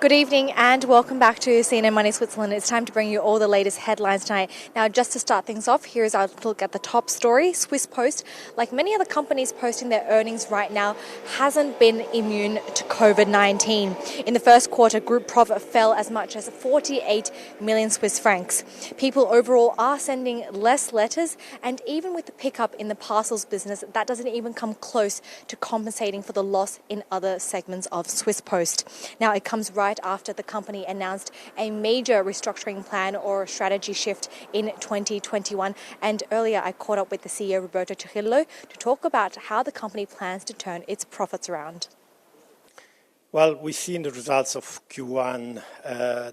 Good evening and welcome back to CNN Money Switzerland. It's time to bring you all the latest headlines tonight. Now, just to start things off, here's our look at the top story. Swiss Post, like many other companies posting their earnings right now, hasn't been immune to COVID-19. In the first quarter, group profit fell as much as 48 million Swiss francs. People overall are sending less letters, and even with the pickup in the parcels business, that doesn't even come close to compensating for the loss in other segments of Swiss Post. Now, it comes right after the company announced a major restructuring plan or strategy shift in 2021. And earlier I caught up with the CEO, Roberto Cirillo, to talk about how the company plans to turn its profits around. Well, we've seen the results of Q1,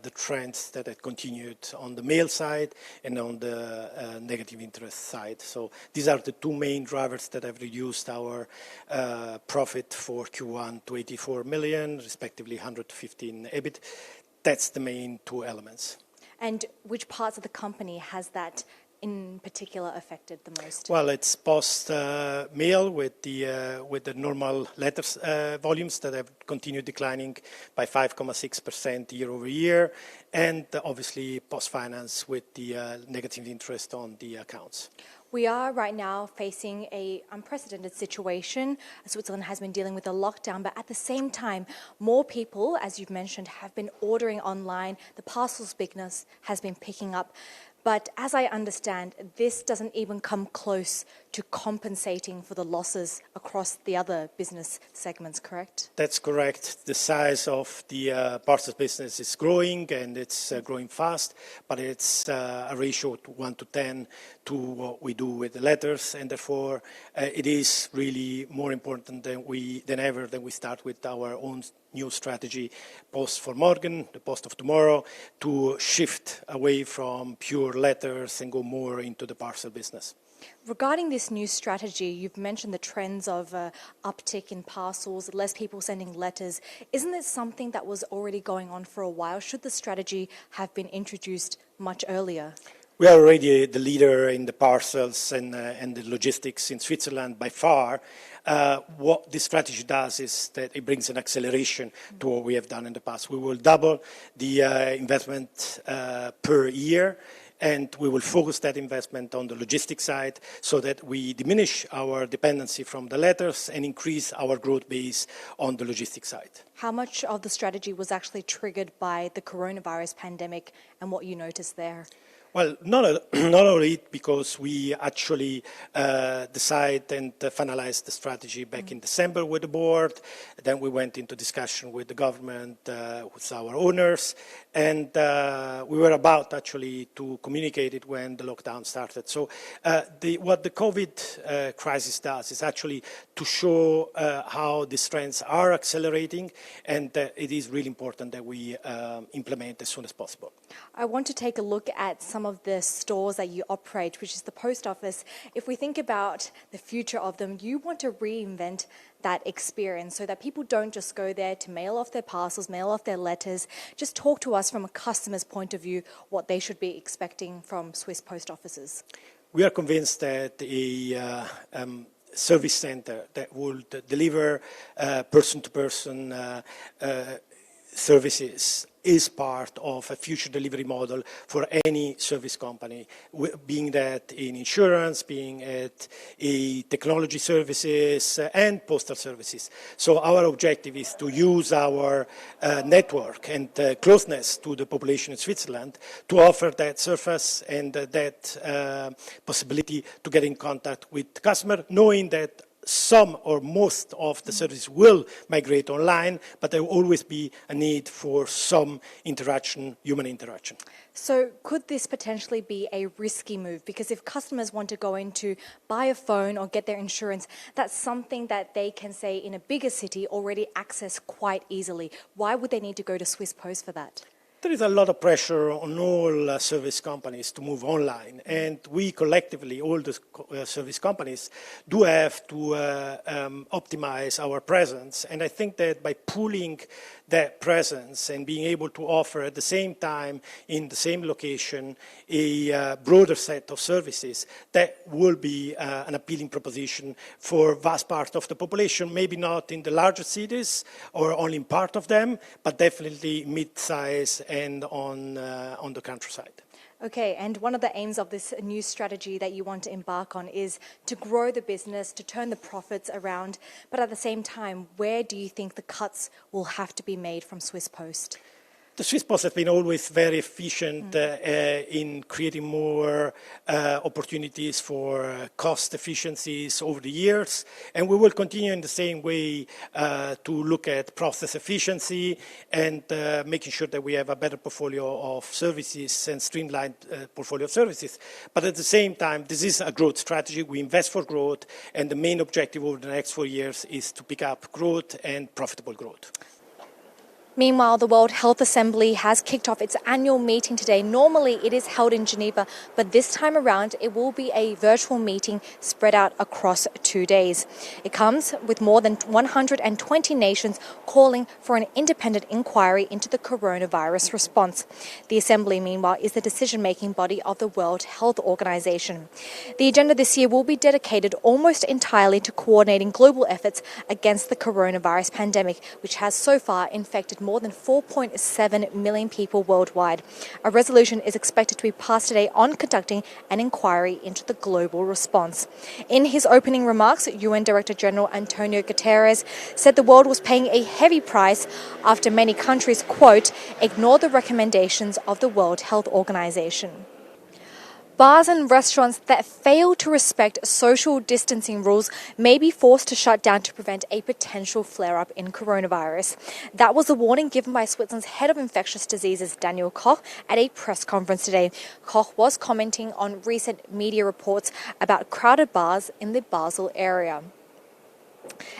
the trends that had continued on the mail side and on the negative interest side. So these are the two main drivers that have reduced our profit for Q1 to 84 million, respectively 115 EBIT. That's the main two elements. And which parts of the company has that in particular affected the most? Well, it's post mail with the normal letters volumes that have continued declining by 5.6% year over year, and obviously post finance with the negative interest on the accounts. We are right now facing an unprecedented situation. Switzerland has been dealing with a lockdown, but at the same time, more people, as you've mentioned, have been ordering online. The parcels business has been picking up. But as I understand, this doesn't even come close to compensating for the losses across the other business segments, correct? That's correct. The size of the parcels business is growing, and it's growing fast, but it's a ratio to 1 to 10 to what we do with the letters, and therefore it is really more important than ever that we start with our own new strategy, Post for Morgen, the Post of Tomorrow, to shift away from pure letters and go more into the parcel business. Regarding this new strategy, you've mentioned the trends of uptick in parcels, less people sending letters. Isn't it something that was already going on for a while? Should the strategy have been introduced much earlier? We are already the leader in the parcels and the logistics in Switzerland by far. What this strategy does is that it brings an acceleration to what we have done in the past. We will double the investment per year, and we will focus that investment on the logistics side so that we diminish our dependency from the letters and increase our growth base on the logistics side. How much of the strategy was actually triggered by the coronavirus pandemic and what you noticed there? Well, not only because we actually decided and finalized the strategy back in December with the board. Then we went into discussion with the government, with our owners, and we were about actually to communicate it when the lockdown started. So what the COVID crisis does is actually to show how these trends are accelerating, and it is really important that we implement as soon as possible. I want to take a look at some of the stores that you operate, which is the post office. If we think about the future of them, you want to reinvent that experience so that people don't just go there to mail off their parcels, mail off their letters. Just talk to us from a customer's point of view what they should be expecting from Swiss post offices. We are convinced that a service center that would deliver person-to-person services is part of a future delivery model for any service company, being that in insurance, being at technology services and postal services. So our objective is to use our network and closeness to the population in Switzerland to offer that surface and that possibility to get in contact with the customer, knowing that some or most of the services will migrate online, but there will always be a need for some interaction, human interaction. So could this potentially be a risky move? Because if customers want to go in to buy a phone or get their insurance, that's something that they can say in a bigger city already access quite easily. Why would they need to go to Swiss Post for that? There is a lot of pressure on all service companies to move online, and we collectively, all the service companies, do have to optimize our presence. And I think that by pooling that presence and being able to offer at the same time in the same location a broader set of services, that will be an appealing proposition for vast part of the population, maybe not in the larger cities or only in part of them, but definitely mid-size and on the countryside. Okay, and one of the aims of this new strategy that you want to embark on is to grow the business, to turn the profits around, but at the same time, where do you think the cuts will have to be made from Swiss Post? The Swiss Post has been always very efficient in creating more opportunities for cost efficiencies over the years, and we will continue in the same way to look at process efficiency and making sure that we have a better portfolio of services and streamlined portfolio of services. But at the same time, this is a growth strategy. We invest for growth, and the main objective over the next 4 years is to pick up growth and profitable growth. Meanwhile, the World Health Assembly has kicked off its annual meeting today. Normally, it is held in Geneva, but this time around, it will be a virtual meeting spread out across 2 days. It comes with more than 120 nations calling for an independent inquiry into the coronavirus response. The Assembly, meanwhile, is the decision-making body of the World Health Organization. The agenda this year will be dedicated almost entirely to coordinating global efforts against the coronavirus pandemic, which has so far infected more than 4.7 million people worldwide. A resolution is expected to be passed today on conducting an inquiry into the global response. In his opening remarks, UN Director General Antonio Guterres said the world was paying a heavy price after many countries, quote, ignore the recommendations of the World Health Organization. Bars and restaurants that fail to respect social distancing rules may be forced to shut down to prevent a potential flare-up in coronavirus. That was a warning given by Switzerland's head of infectious diseases, Daniel Koch, at a press conference today. Koch was commenting on recent media reports about crowded bars in the Basel area.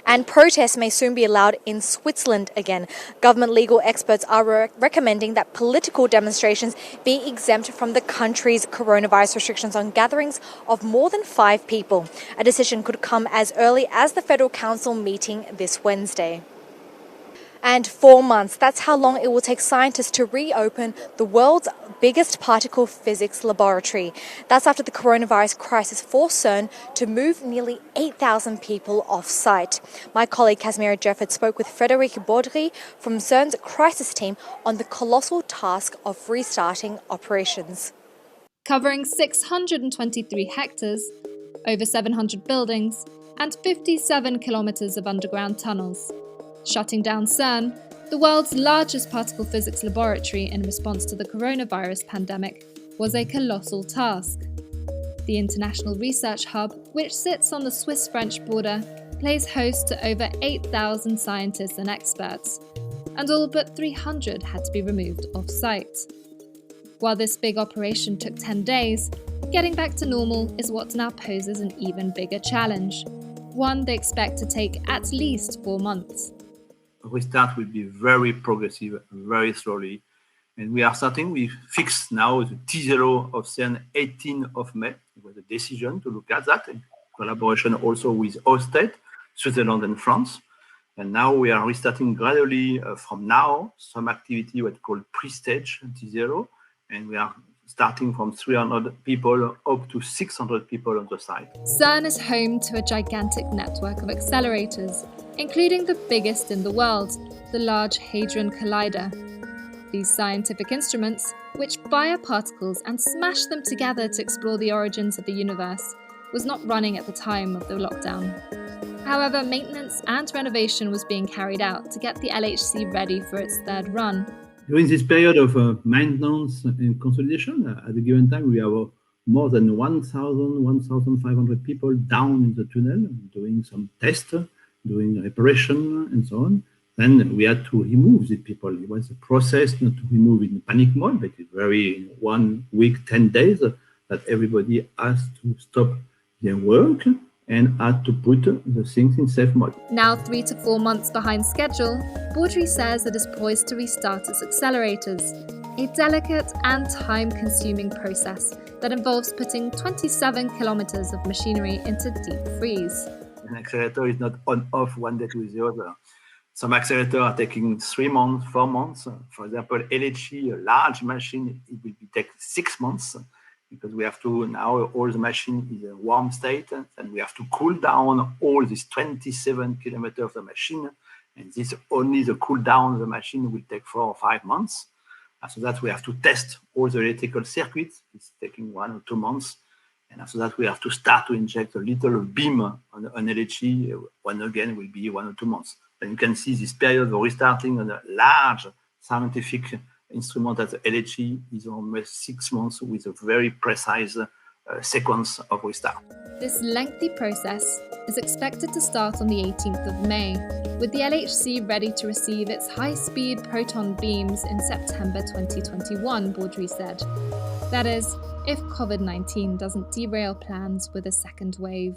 And protests may soon be allowed in Switzerland again. Government legal experts are recommending that political demonstrations be exempt from the country's coronavirus restrictions on gatherings of more than 5 people. A decision could come as early as the Federal Council meeting this Wednesday. And 4 months, that's how long it will take scientists to reopen the world's biggest particle physics laboratory. That's after the coronavirus crisis forced CERN to move nearly 8,000 people off-site. My colleague Casimira Jefford spoke with Frédéric Baudry from CERN's crisis team on the colossal task of restarting operations. Covering 623 hectares, over 700 buildings, and 57 kilometers of underground tunnels. Shutting down CERN, the world's largest particle physics laboratory in response to the coronavirus pandemic, was a colossal task. The International Research Hub, which sits on the Swiss-French border, plays host to over 8,000 scientists and experts, and all but 300 had to be removed off-site. While this big operation took 10 days, getting back to normal is what now poses an even bigger challenge, one they expect to take at least 4 months. Restart will be very progressive, very slowly. And we are starting, we fixed now the T0 of CERN 18th of May. It was a decision to look at that in collaboration also with host state, Switzerland and France. And now we are restarting gradually from now, some activity what we call pre-stage T0. And we are starting from 300 people up to 600 people on the site. CERN is home to a gigantic network of accelerators, including the biggest in the world, the Large Hadron Collider. These scientific instruments, which fire particles and smash them together to explore the origins of the universe, was not running at the time of the lockdown. However, maintenance and renovation was being carried out to get the LHC ready for its third run. During this period of maintenance and consolidation, at a given time, we have more than 1,500 people down in the tunnel doing some tests, doing reparation and so on. Then we had to remove the people. It was a process not to remove in panic mode, but it's very 1 week, 10 days that everybody has to stop their work and had to put the things in safe mode. Now 3 to 4 months behind schedule, Baudry says it is poised to restart its accelerators, a delicate and time-consuming process that involves putting 27 kilometers of machinery into deep freeze. An accelerator is not on-off one day to the other. Some accelerators are taking 3 months, 4 months. For example, LHE, a large machine, it will take 6 months because we have to, now all the machine is in a warm state and we have to cool down all these 27 kilometers of the machine. And this only the cool down of the machine will take 4 or 5 months. After that, we have to test all the electrical circuits. It's taking 1 or 2 months. And after that, we have to start to inject a little beam on LHE. One again will be 1 or 2 months. And you can see this period of restarting on a large scientific instrument at the LHE is almost 6 months with a very precise sequence of restart. This lengthy process is expected to start on the 18th of May, with the LHC ready to receive its high-speed proton beams in September 2021, Baudry said. That is, if COVID-19 doesn't derail plans with a second wave.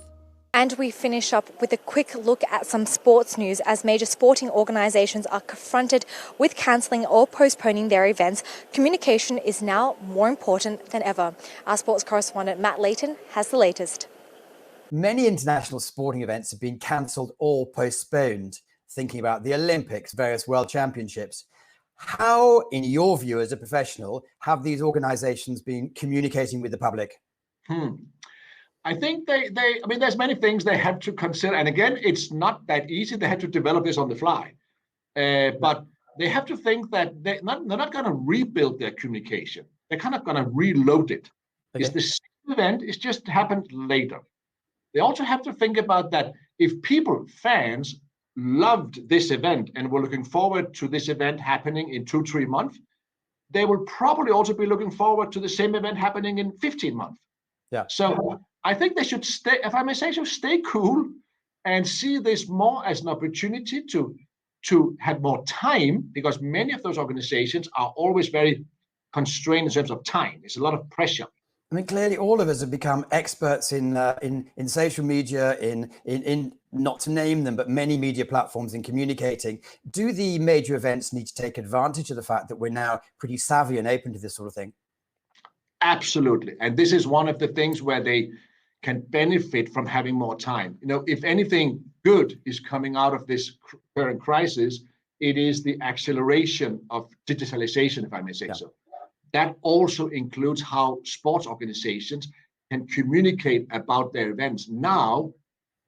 And we finish up with a quick look at some sports news as major sporting organisations are confronted with cancelling or postponing their events. Communication is now more important than ever. Our sports correspondent Matt Layton has the latest. Many international sporting events have been cancelled or postponed, thinking about the Olympics, various world championships. How, in your view as a professional, have these organisations been communicating with the public? I think I mean, there's many things they have to consider. And again, it's not that easy. They have to develop this on the fly. But they have to think that they're not going to rebuild their communication. They're kind of going to reload it. Okay. It's the same event. It's just happened later. They also have to think about that if people, fans, loved this event and were looking forward to this event happening in 2-3 months, they will probably also be looking forward to the same event happening in 15 months. Yeah. So I think they should stay, if I may say so, stay cool and see this more as an opportunity to have more time, because many of those organizations are always very constrained in terms of time. There's a lot of pressure. I mean, clearly, all of us have become experts in social media, in not to name them, but many media platforms in communicating. Do the major events need to take advantage of the fact that we're now pretty savvy and open to this sort of thing? Absolutely, and this is one of the things where they can benefit from having more time. You know, if anything good is coming out of this current crisis, it is the acceleration of digitalization, if I may say so. That also includes how sports organizations can communicate about their events. Now,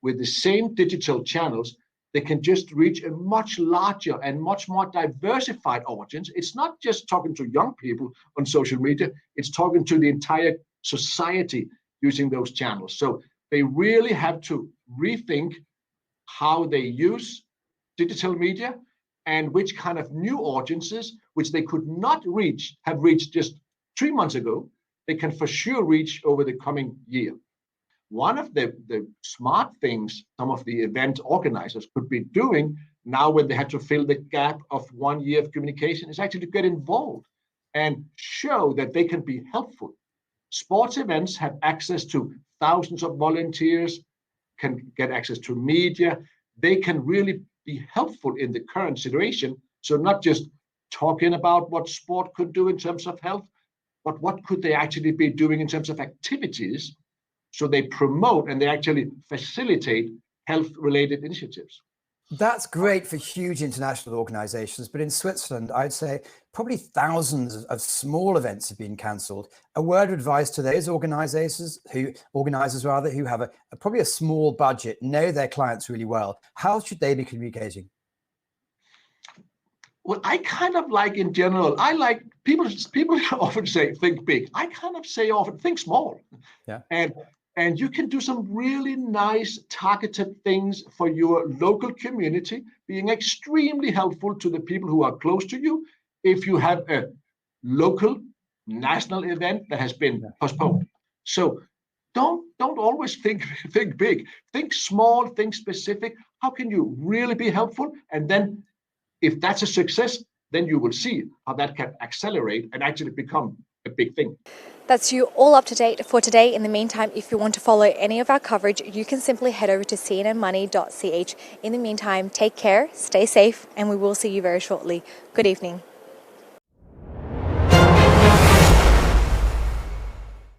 with the same digital channels, they can just reach a much larger and much more diversified audience. It's not just talking to young people on social media, it's talking to the entire society using those channels. So they really have to rethink how they use digital media and which kind of new audiences, which they could not have reached just 3 months ago, they can for sure reach over the coming year. One of the smart things some of the event organizers could be doing now when they had to fill the gap of 1 year of communication is actually to get involved and show that they can be helpful. Sports events have access to thousands of volunteers, can get access to media. They can really be helpful in the current situation. So not just talking about what sport could do in terms of health, but what could they actually be doing in terms of activities so they promote and they actually facilitate health-related initiatives. That's great for huge international organizations, but in Switzerland, I'd say probably thousands of small events have been cancelled. A word of advice to those organizers who have probably a small budget, know their clients really well. How should they be communicating? Well, I kind of like in general, I like people often say think big. I kind of say often think small. Yeah. And you can do some really nice targeted things for your local community, being extremely helpful to the people who are close to you. If you have a local national event that has been postponed. So don't always think big, think small, think specific. How can you really be helpful? And then if that's a success, then you will see how that can accelerate and actually become a big thing. That's you all up to date for today. In the meantime, if you want to follow any of our coverage, you can simply head over to cnnmoney.ch. In the meantime, take care, stay safe, and we will see you very shortly. Good evening.